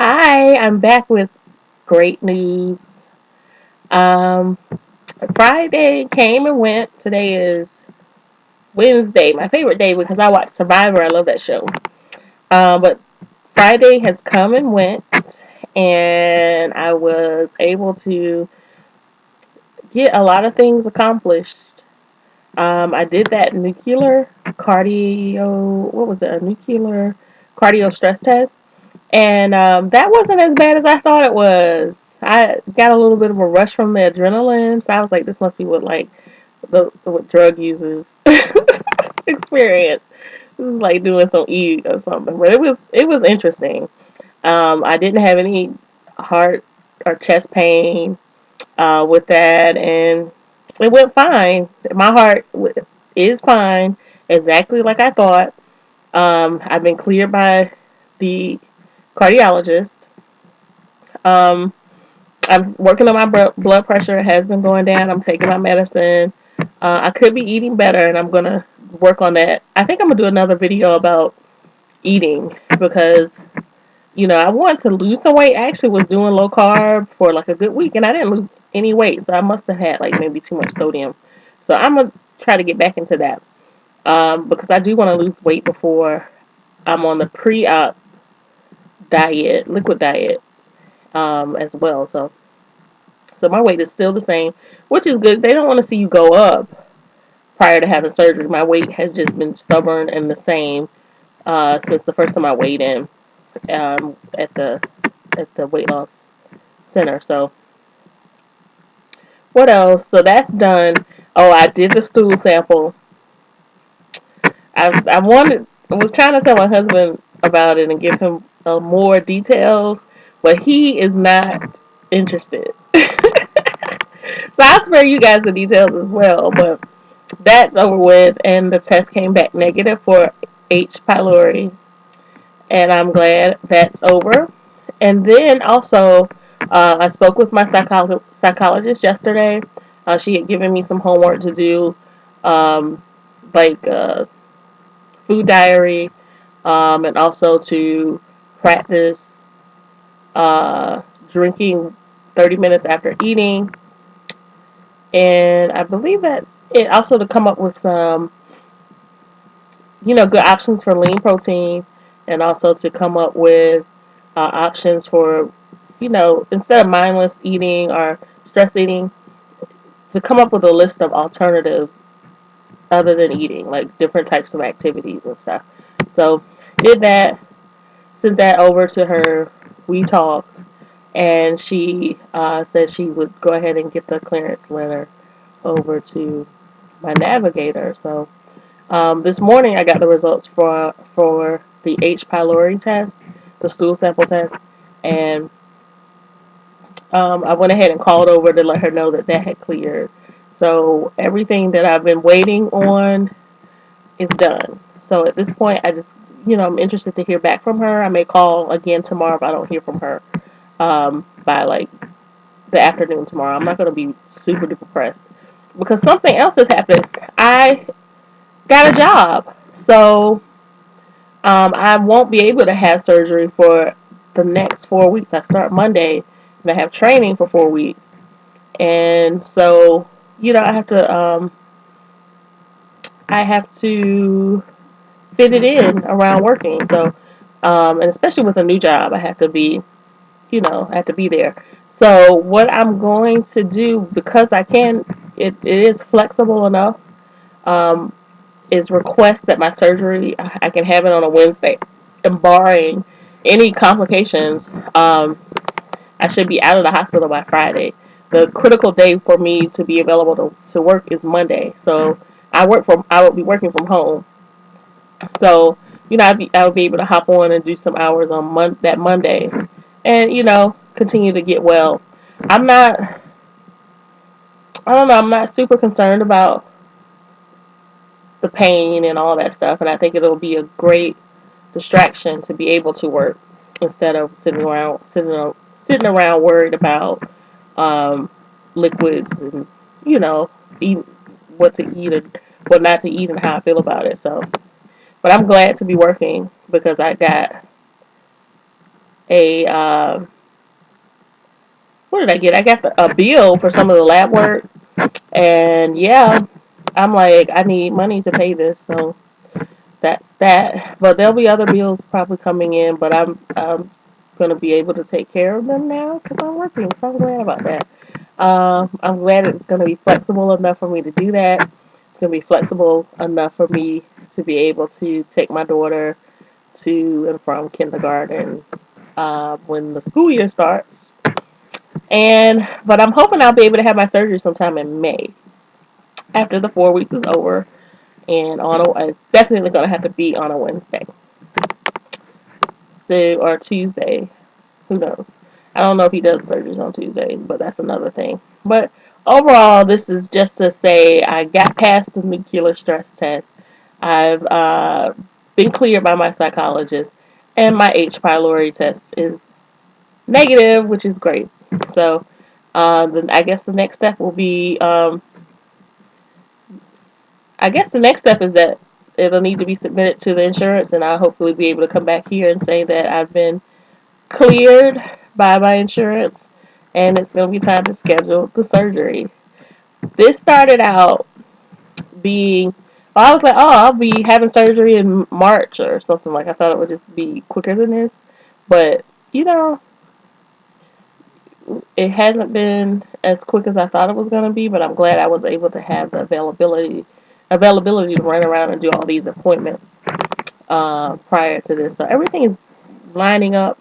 Hi, I'm back with great news. Um, Friday came and went. Today is Wednesday, my favorite day because I watch Survivor. I love that show. But Friday has come and went, and I was able to get a lot of things accomplished. I did that nuclear cardio. What was it? A nuclear cardio stress test. And that wasn't as bad as I thought it was. I got a little bit of a rush from the adrenaline, so I was like, "This must be what what drug users experience. This is like doing some E or something." But it was interesting. I didn't have any heart or chest pain with that, and it went fine. My heart is fine, exactly like I thought. I've been cleared by the cardiologist. Um, I'm working on my blood pressure. It has been going down. I'm taking my medicine. I could be eating better, and I'm gonna work on that. I think I'm gonna do another video about eating because I wanted to lose some weight. I actually was doing low carb for like a good week, and I didn't lose any weight. So I must have had like maybe too much sodium. So I'm gonna try to get back into that because I do want to lose weight before I'm on the pre-op diet, liquid diet as well. So my weight is still the same, which is good. They don't want to see you go up prior to having surgery. My weight has just been stubborn and the same since the first time I weighed in at the weight loss center. So what else? So that's done. Oh, I did the stool sample. I was trying to tell my husband about it and give him more details, but he is not interested. So I'll spare you guys the details as well, but that's over with, and the test came back negative for H. pylori, and I'm glad that's over. And then also, I spoke with my psychologist yesterday. She had given me some homework to do, um, like food diary, and also to practice uh, drinking 30 minutes after eating. And I believe that's it. Also to come up with some good options for lean protein, and also to come up with options for, instead of mindless eating or stress eating, to come up with a list of alternatives other than eating, like different types of activities and stuff. So, did that, sent that over to her. We talked, and she said she would go ahead and get the clearance letter over to my navigator. So, this morning, I got the results for the H. pylori test, the stool sample test, and I went ahead and called over to let her know that that had cleared. So everything that I've been waiting on is done. So at this point, I'm interested to hear back from her. I may call again tomorrow if I don't hear from her by like the afternoon tomorrow. I'm not going to be super duper pressed because something else has happened. I got a job. So I won't be able to have surgery for the next 4 weeks. I start Monday and I have training for 4 weeks. And so, I have to fit it in around working. So, and especially with a new job, I have to be there. So what I'm going to do, because it is flexible enough, um, is request that my surgery, I can have it on a Wednesday. And barring any complications, I should be out of the hospital by Friday. The critical day for me to be available to work is Monday. So I will be working from home. So, I'll be able to hop on and do some hours on that Monday and, continue to get well. I'm not, I don't know, I'm not super concerned about the pain and all that stuff. And I think it'll be a great distraction to be able to work instead of sitting around worried about um, liquids and eat, what to eat and what not to eat and how I feel about it. So, but I'm glad to be working because I got a what did I get? I got a bill for some of the lab work, and yeah, I'm like, I need money to pay this, so that's that. But there'll be other bills probably coming in, but I'm gonna be able to take care of them now because I'm working, so I'm glad about that. I'm glad it's gonna be flexible enough for me to do that. It's gonna be flexible enough for me to be able to take my daughter to and from kindergarten when the school year starts. But I'm hoping I'll be able to have my surgery sometime in May after the 4 weeks is over, and it's definitely gonna have to be on a Wednesday, so or Tuesday. Who knows? I don't know if he does surgeries on Tuesdays, but that's another thing. But overall, this is just to say I got past the nuclear stress test. I've been cleared by my psychologist, and my H. pylori test is negative, which is great. So, then I guess the next step will be, I guess the next step is that it'll need to be submitted to the insurance, and I'll hopefully be able to come back here and say that I've been cleared by my insurance, and it's going to be time to schedule the surgery. This started out being, well, I was like, oh, I'll be having surgery in March or something. Like, I thought it would just be quicker than this, but you know, it hasn't been as quick as I thought it was going to be. But I'm glad I was able to have the availability to run around and do all these appointments prior to this. So everything is lining up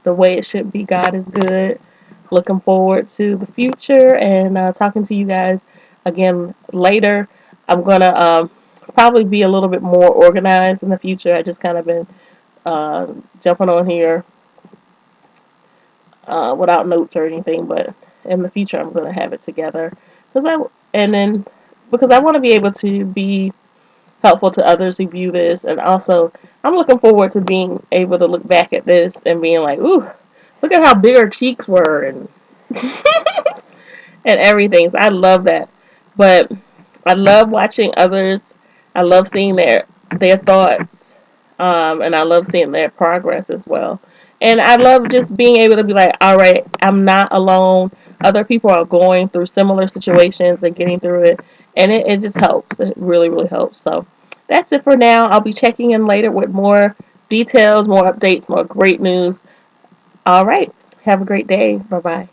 the way it should be. God is good. Looking forward to the future and talking to you guys again later. I'm going to probably be a little bit more organized in the future. I just kind of been jumping on here without notes or anything, but in the future I'm going to have it together because I want to be able to be helpful to others who view this, and also I'm looking forward to being able to look back at this and being like, ooh, look at how big her cheeks were and and everything. So I love that. But I love watching others. I love seeing their thoughts, and I love seeing their progress as well. And I love just being able to be like, all right, I'm not alone. Other people are going through similar situations and getting through it, and it just helps. It really, really helps. So that's it for now. I'll be checking in later with more details, more updates, more great news. All right. Have a great day. Bye bye.